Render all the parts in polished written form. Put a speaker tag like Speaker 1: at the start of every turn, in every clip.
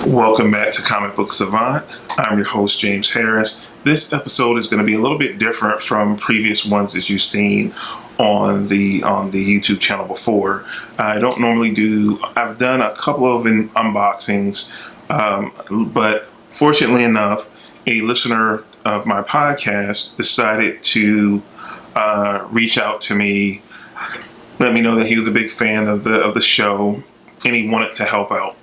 Speaker 1: Welcome back to Comic Book Savant. I'm your host, James Harris. This episode is going to be a little bit different from previous ones that you've seen on the YouTube channel before. I don't normally do. I've done a couple of unboxings, but fortunately enough, a listener of my podcast decided to reach out to me, let me know that he was a big fan of the show, and he wanted to help out.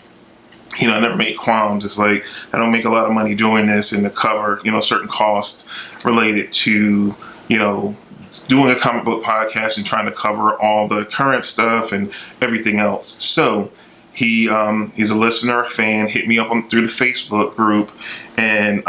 Speaker 1: I never make qualms. It's like, I don't make a lot of money doing this, and to cover, certain costs related to, doing a comic book podcast and trying to cover all the current stuff and everything else. So he's a listener, a fan, hit me up through the Facebook group, and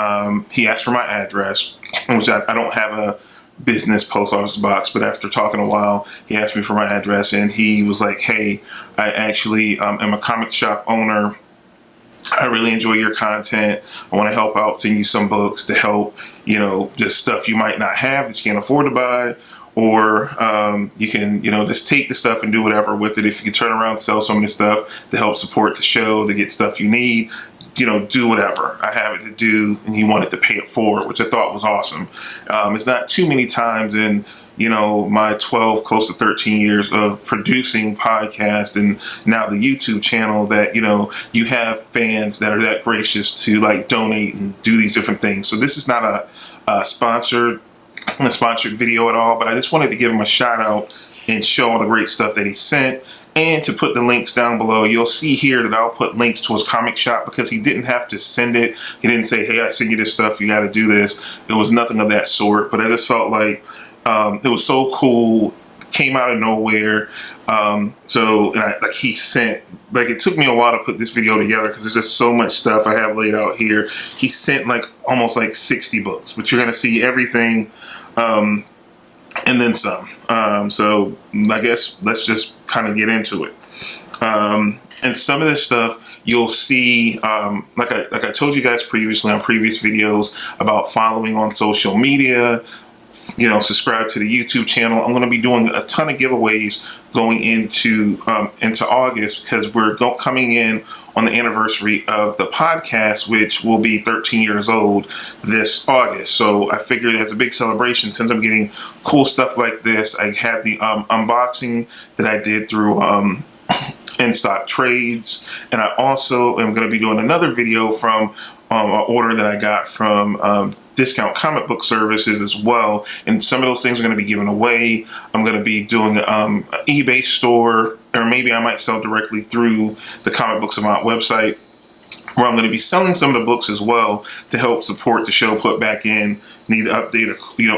Speaker 1: he asked for my address, which I don't have a business post office box, but after talking a while, he asked me for my address, and he was like, hey, I actually am a comic shop owner. I really enjoy your content. I want to help out, send you some books to help, just stuff you might not have that you can't afford to buy, or you can, just take the stuff and do whatever with it. If you can turn around and sell some of this stuff to help support the show, to get stuff you need, do whatever. I have it to do, and he wanted to pay it forward, which I thought was awesome. It's not too many times in my 12, close to 13 years of producing podcasts and now the YouTube channel that, you have fans that are that gracious to donate and do these different things. So this is not a sponsored video at all, but I just wanted to give him a shout out and show all the great stuff that he sent. And to put the links down below, you'll see here that I'll put links to his comic shop, because he didn't have to send it. He didn't say, hey, I send you this stuff, you got to do this. It was nothing of that sort, but I just felt like it was so cool, came out of nowhere. He sent, it took me a while to put this video together because there's just so much stuff I have laid out here. He sent almost 60 books, but you're going to see everything and then some. So I guess let's just kind of get into it. And some of this stuff you'll see, like I told you guys previously on previous videos about following on social media, subscribe to the YouTube channel. I'm going to be doing a ton of giveaways going into August, because we're coming in on the anniversary of the podcast, which will be 13 years old this August. So I figured as a big celebration, since I'm getting cool stuff like this, I had the unboxing that I did through In Stock Trades, and I also am going to be doing another video from an order that I got from Discount Comic Book Services as well, and some of those things are going to be given away. I'm going to be doing an eBay store, or maybe I might sell directly through the Comic Book Savant website, where I'm going to be selling some of the books as well to help support the show, put back in, need to update,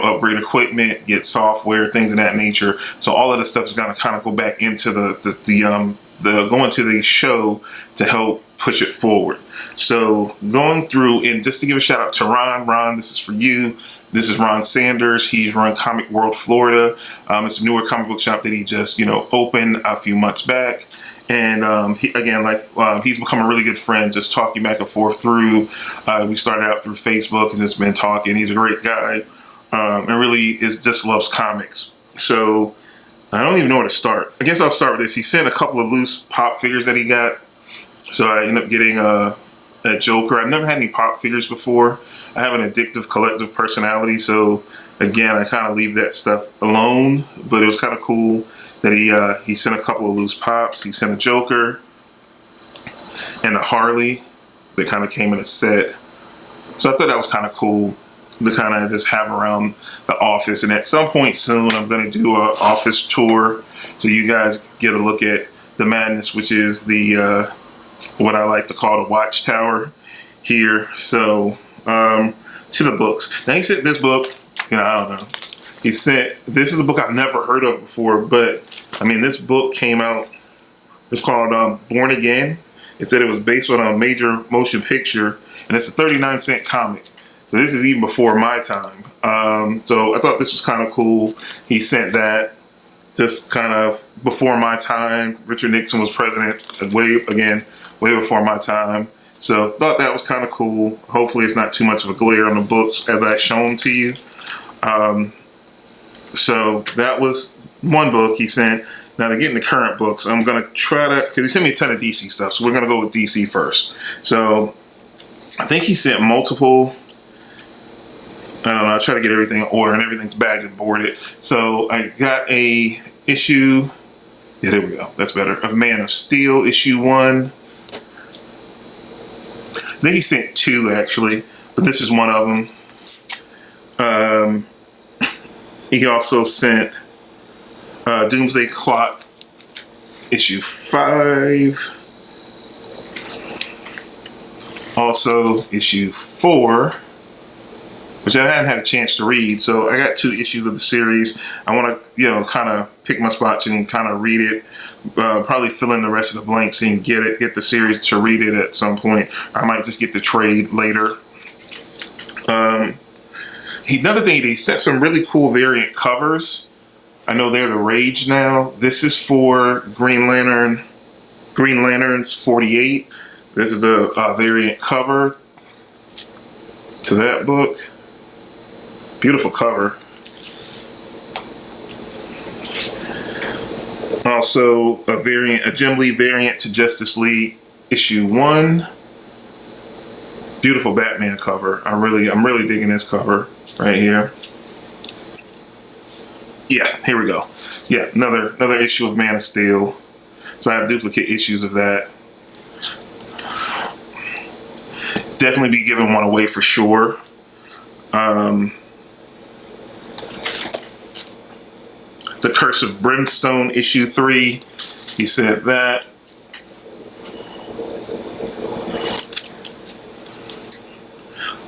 Speaker 1: upgrade equipment, get software, things of that nature. So all of this stuff is going to kind of go back into going to the show to help push it forward. So going through, and just to give a shout out to Ron, this is for you. This is Ron Sanders. He's run Comic World Florida. It's a newer comic book shop that he just, opened a few months back. And he's become a really good friend, just talking back and forth through. We started out through Facebook and just been talking. He's a great guy, and really just loves comics. So I don't even know where to start. I guess I'll start with this. He sent a couple of loose pop figures that he got. So I ended up getting a Joker. I've never had any pop figures before. I have an addictive collective personality, so again, I kind of leave that stuff alone. But it was kind of cool that he sent a couple of loose pops. He sent a Joker and a Harley that kind of came in a set. So I thought that was kind of cool to kind of just have around the office. And at some point soon, I'm going to do an office tour so you guys get a look at the madness, which is the what I like to call the watchtower here. So to the books. Now he sent this book, I don't know. This is a book I've never heard of before, but this book came out. It's called Born Again. It said it was based on a major motion picture, and it's a 39-cent comic. So this is even before my time. So I thought this was kind of cool. He sent that just kind of before my time. Richard Nixon was president way before my time. So thought that was kind of cool. Hopefully it's not too much of a glare on the books as I show them to you. So that was one book he sent. Now to get into current books, I'm gonna try to, because he sent me a ton of DC stuff, so we're gonna go with DC first. So I think he sent multiple. I don't know. I try to get everything in order, and everything's bagged and boarded. So I got a issue. Yeah, there we go. That's better. Of Man of Steel, issue 1. I think he sent 2 actually, but this is one of them. He also sent Doomsday Clock, issue 5. Also, issue 4, which I hadn't had a chance to read. So I got 2 issues of the series. I want to, kind of pick my spots and kind of read it. Probably fill in the rest of the blanks and get the series to read it at some point. I might just get the trade later. Another thing, he set some really cool variant covers. I know they're the rage now. This is for Green Lanterns 48. This is a variant cover to that book. Beautiful cover. Also a Jim Lee variant to Justice League issue 1. Beautiful Batman cover. I'm really digging this cover right here. Yeah, here we go. Yeah, another issue of Man of Steel. So I have duplicate issues of that. Definitely be giving one away for sure. The Curse of Brimstone, issue 3. He said that.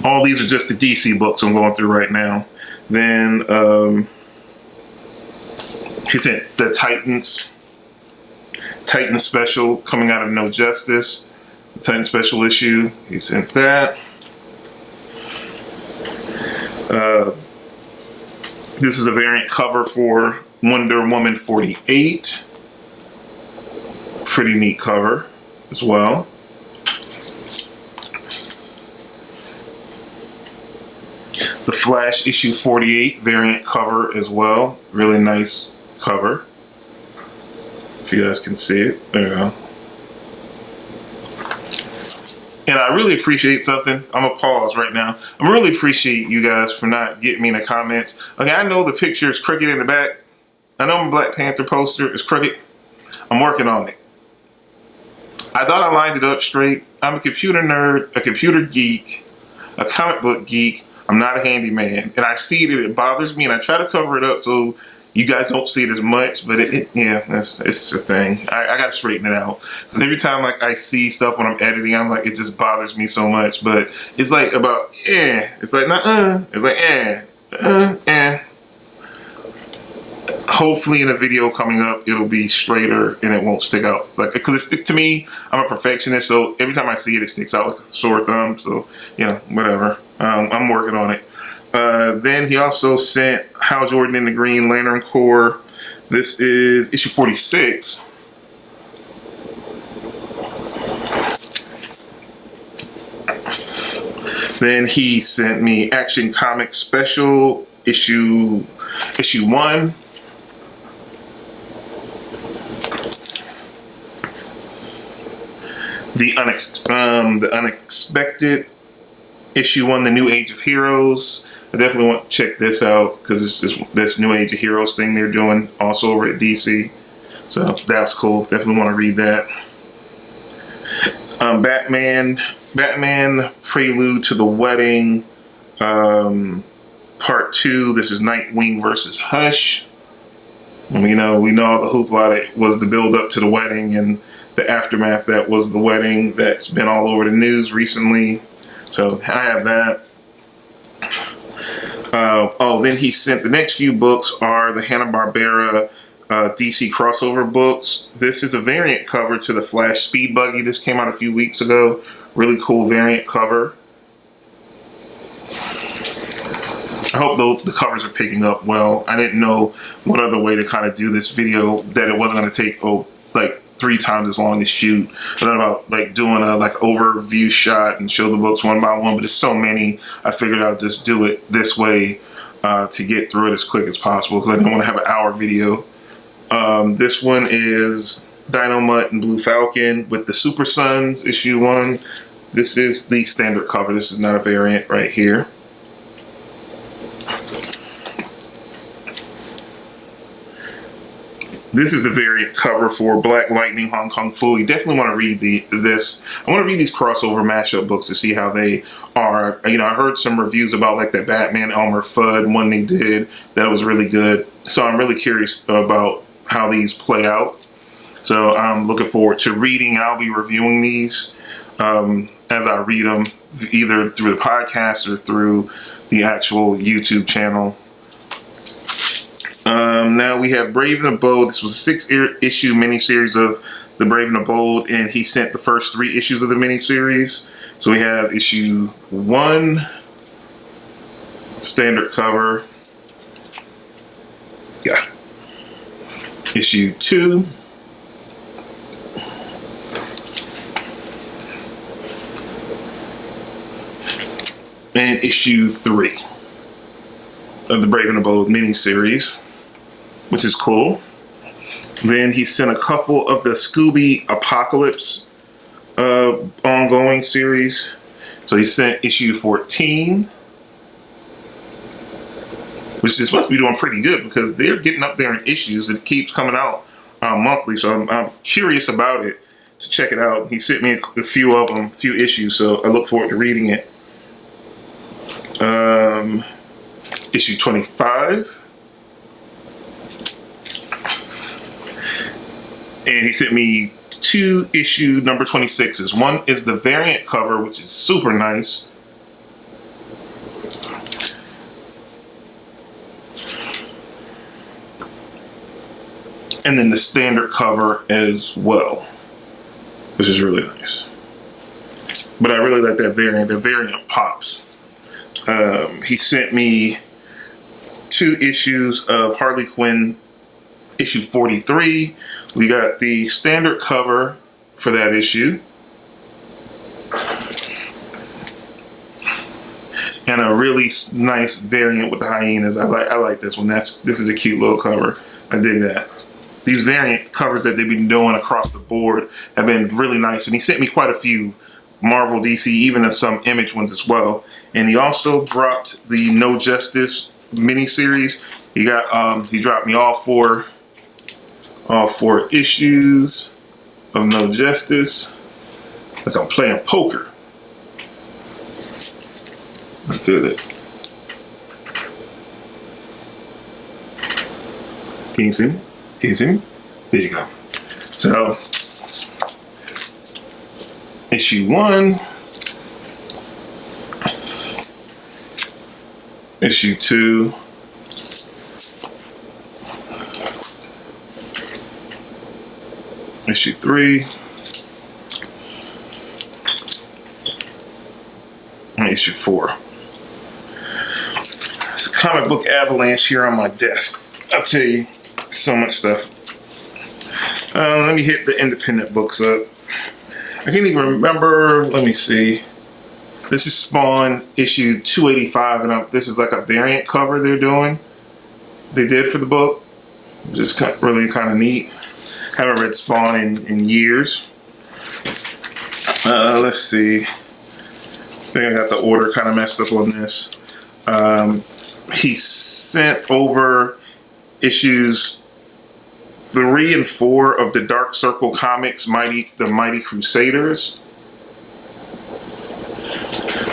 Speaker 1: All these are just the DC books I'm going through right now. Then he sent the Titans special coming out of No Justice. Titan special issue. He sent that. This is a variant cover for Wonder Woman 48. Pretty neat cover as well. The Flash issue 48 variant cover as well. Really nice cover. If you guys can see it. There you go. And I really appreciate something. I'm going to pause right now. I really appreciate you guys for not getting me in the comments. Okay, I know the picture is crooked in the back. I know my Black Panther poster is crooked. I'm working on it. I thought I lined it up straight. I'm a computer nerd, a computer geek, a comic book geek. I'm not a handyman. And I see that it bothers me, and I try to cover it up so you guys don't see it as much, but it's a thing. I gotta straighten it out. Because every time like I see stuff when I'm editing, I'm like, it just bothers me so much. But it's like about, it's like, it's like, Hopefully in a video coming up, it'll be straighter and it won't stick out. Like, because to me, I'm a perfectionist, so every time I see it, it sticks out like a sore thumb. So, whatever. I'm working on it. Then he also sent Hal Jordan in the Green Lantern Corps. This is issue 46. Then he sent me Action Comics Special issue 1. The Unexpected issue 1, The New Age of Heroes. I definitely want to check this out because it's this New Age of Heroes thing they're doing also over at DC. So that's cool. Definitely want to read that. Batman Prelude to the Wedding, Part 2. This is Nightwing versus Hush. We know all the hoopla that was the build up to the wedding and the aftermath that was the wedding that's been all over the news recently. So I have that. Then he sent the next few books are the Hanna-Barbera DC crossover books. This is a variant cover to the Flash Speed Buggy. This came out a few weeks ago. Really cool variant cover. I hope the covers are picking up well. I didn't know what other way to kind of do this video that it wasn't going to take like 3 times as long to shoot. I thought about like doing a overview shot and show the books one by one, but there's so many. I figured I'd just do it this way to get through it as quick as possible because I didn't want to have an hour video This one is Dynamite and Blue Falcon with the Super Sons issue 1. This is the standard cover. This is not a variant right here. This is the variant cover for Black Lightning Hong Kong Fu. You definitely want to read this. I want to read these crossover mashup books to see how they are. You know, I heard some reviews about like that Batman Elmer Fudd one they did that was really good. So I'm really curious about how these play out. So I'm looking forward to reading. I'll be reviewing these as I read them, either through the podcast or through the actual YouTube channel. Now we have Brave and the Bold. This was a 6-issue miniseries of The Brave and the Bold, and he sent the first 3 issues of the miniseries. So we have issue 1, standard cover. Yeah. Issue 2. And issue 3 of the Brave and the Bold miniseries, which is cool. Then he sent a couple of the Scooby Apocalypse ongoing series. So he sent issue 14, which is supposed to be doing pretty good because they're getting up there in issues. It keeps coming out monthly, so I'm curious about it to check it out. He sent me a few of them, a few issues, so I look forward to reading it. Issue 25. And he sent me 2 issue number 26s. One is the variant cover, which is super nice. And then the standard cover as well, which is really nice. But I really like that variant. The variant pops. He sent me 2 issues of Harley Quinn, issue 43. We got the standard cover for that issue. And a really nice variant with the hyenas. I like this one. This is a cute little cover. I dig that. These variant covers that they've been doing across the board have been really nice. And he sent me quite a few Marvel, DC, even some Image ones as well. And he also dropped the No Justice miniseries. He dropped me all four issues of No Justice. Like I'm playing poker. I feel it. Can you see me? Can you see me? There you go. So, issue 1, issue 2, issue 3, and issue 4. It's a comic book avalanche here on my desk. I'll tell you, so much stuff. Let me hit the independent books up. I can't even remember. Let me see. This is Spawn issue 285, and this is like a variant cover they did for the book. Just really kind of neat. Haven't read Spawn in years. Let's see. I think I got the order kind of messed up on this. He sent over issues 3 and 4 of the Dark Circle Comics, The Mighty Crusaders.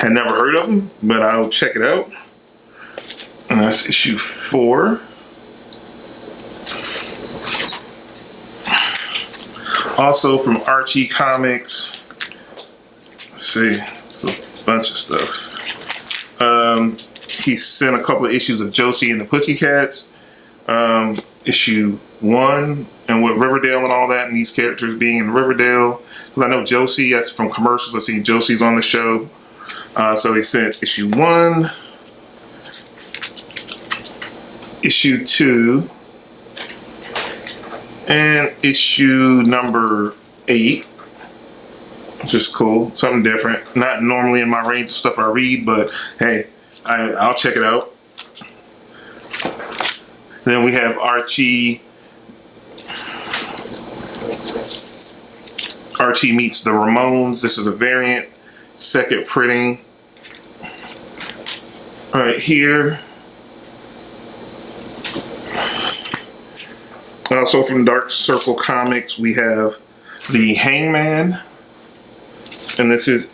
Speaker 1: Had never heard of them, but I'll check it out. And that's issue 4. Also from Archie Comics. Let's see, it's a bunch of stuff. He sent a couple of issues of Josie and the Pussycats. Issue 1, and with Riverdale and all that, and these characters being in Riverdale. Because I know Josie, that's from commercials. I see Josie's on the show. So he sent issue 1, issue 2, and issue number 8. It's just cool, something different. Not normally in my range of stuff I read, but hey, I'll check it out. Then we have Archie Archie meets the Ramones. This is a variant, second printing. Right here. Also from Dark Circle Comics, we have the Hangman. And this is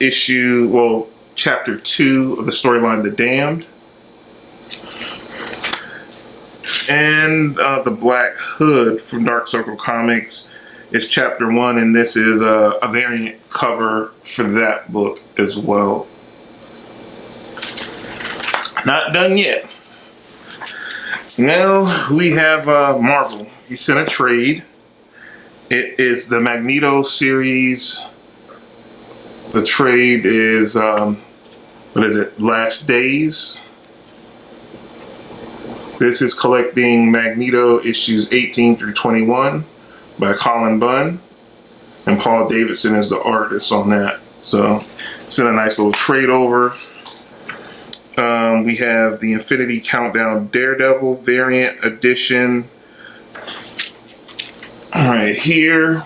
Speaker 1: chapter 2 of the storyline The Damned. And the Black Hood from Dark Circle Comics is chapter 1, and this is a variant cover for that book as well. Not done yet. Now we have Marvel. He sent a trade. It is the Magneto series. The trade is, Last Days. This is collecting Magneto issues 18 through 21 by Colin Bunn. And Paul Davidson is the artist on that. So it's in a nice little trade over. We have the Infinity Countdown Daredevil variant edition right here.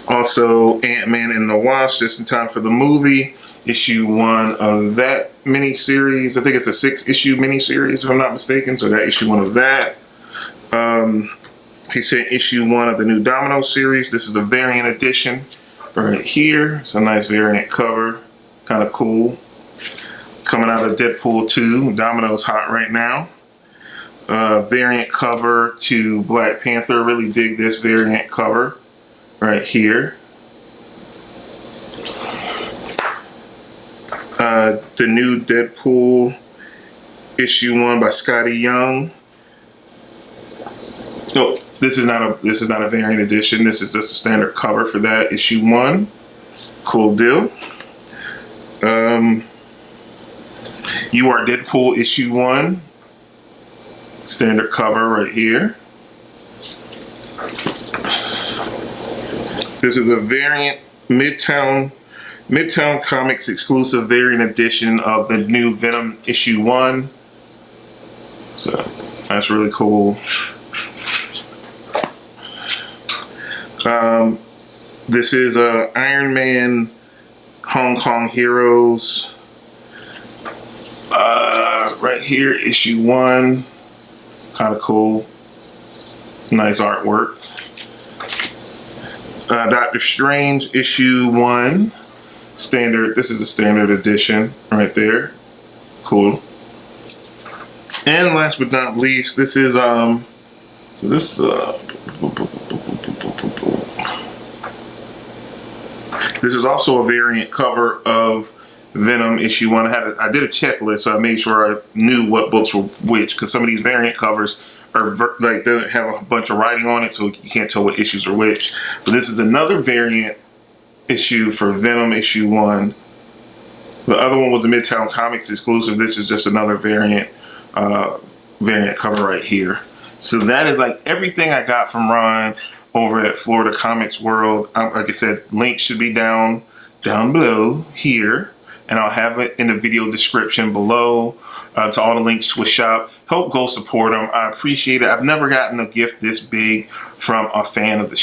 Speaker 1: Also, Ant-Man and the Wasp, just in time for the movie. Issue 1 of that miniseries. I think it's a 6-issue miniseries, if I'm not mistaken. So that issue 1 of that. He sent issue 1 of the new Domino series. This is a variant edition right here. It's a nice variant cover. Kind of cool. Coming out of Deadpool 2. Domino's hot right now. Variant cover to Black Panther. Really dig this variant cover right here. The new Deadpool issue 1 by Scotty Young. No, this is not a variant edition. This is just a standard cover for that issue 1. Cool deal. You Are Deadpool issue 1. Standard cover right here. This is a variant Midtown Comics exclusive variant edition of the new Venom issue 1. So that's really cool. This is Iron Man Hong Kong Heroes. Right here, issue 1. Kind of cool. Nice artwork. Doctor Strange issue 1. Standard. This is a standard edition right there. Cool. And last but not least, this is this is also a variant cover of Venom issue 1. I did a checklist, so I made sure I knew what books were which, because some of these variant covers are like, they don't have a bunch of writing on it, so you can't tell what issues are which. But this is another variant issue for Venom issue 1. The other one was a Midtown Comics exclusive. This is just another variant cover right here. So that is like everything I got from Ron over at Florida Comics World. Like I said, links should be down below here, and I'll have it in the video description below to all the links to a shop. Help go support them. I appreciate it. I've never gotten a gift this big from a fan of the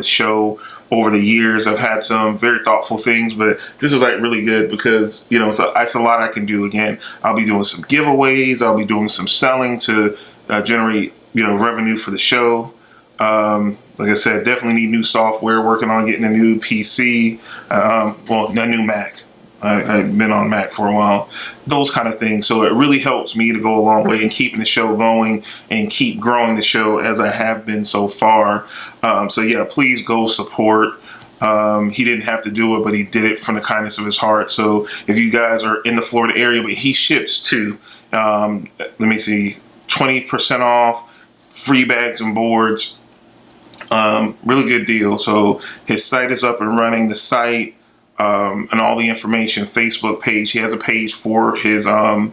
Speaker 1: show over the years. I've had some very thoughtful things, but this is like really good because, you know, it's a lot I can do. Again, I'll be doing some giveaways. I'll be doing some selling to generate, you know, revenue for the show. Like I said, definitely need new software, working on getting a new PC, well, a new Mac. I've been on Mac for a while, those kind of things. So it really helps me to go a long way in keeping the show going and keep growing the show as I have been so far. So yeah, please go support. He didn't have to do it, but he did it from the kindness of his heart. So if you guys are in the Florida area, but he ships too, let me see, 20% off, free bags and boards. Really good deal. So his site is up and running. The site, and all the information, Facebook page. He has a page for his from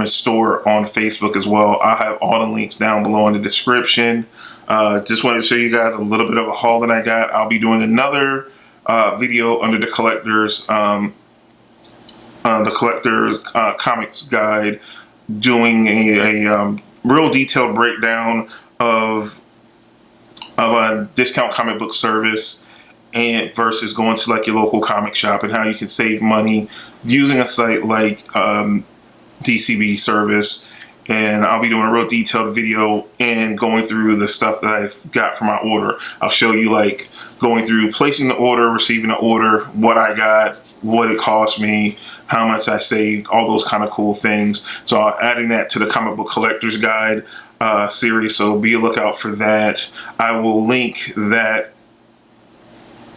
Speaker 1: his store on Facebook as well. I'll have all the links down below in the description. Just wanted to show you guys a little bit of a haul that I got. I'll be doing another video under the collector's comics guide, doing a real detailed breakdown of a discount comic book service and versus going to like your local comic shop, and how you can save money using a site like DCB service. And I'll be doing a real detailed video and going through the stuff that I've got for my order. I'll show you like going through placing the order, receiving the order, what I got, what it cost me, how much I saved, all those kind of cool things. So I'm adding that to the comic book collector's guide series, so be a lookout for that. I will link that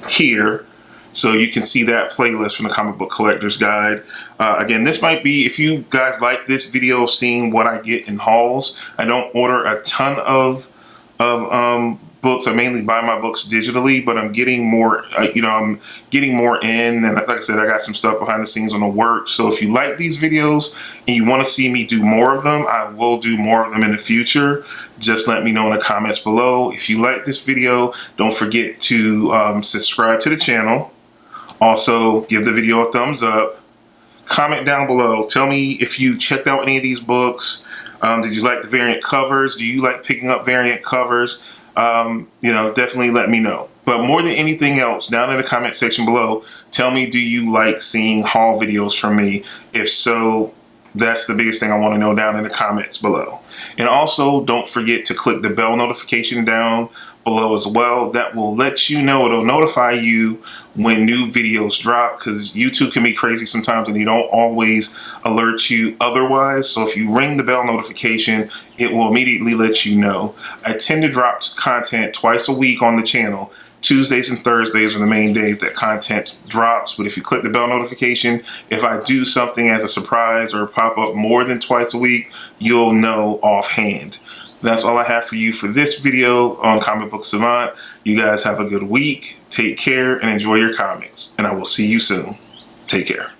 Speaker 1: here so you can see that playlist from the comic book collector's guide. Again, this might be, if you guys like this video, seeing what I get in hauls. I don't order a ton of books. I mainly buy my books digitally, but I'm getting more, I'm getting more in. And like I said, I got some stuff behind the scenes on the work. So if you like these videos and you want to see me do more of them, I will do more of them in the future. Just let me know in the comments below. If you like this video, don't forget to subscribe to the channel. Also, give the video a thumbs up. Comment down below. Tell me if you checked out any of these books. Did you like the variant covers? Do you like picking up variant covers? Definitely let me know. But more than anything else, down in the comment section below, tell me, do you like seeing haul videos from me? If so, that's the biggest thing I want to know down in the comments below. And also, don't forget to click the bell notification down below as well. That will let you know, it'll notify you when new videos drop, because YouTube can be crazy sometimes and they don't always alert you otherwise. So if you ring the bell notification, it will immediately let you know. I tend to drop content twice a week on the channel. Tuesdays and Thursdays are the main days that content drops, but if you click the bell notification, if I do something as a surprise or pop up more than twice a week, you'll know offhand. That's all I have for you for this video on Comic Book Savant. You guys have a good week. Take care and enjoy your comics. And I will see you soon. Take care.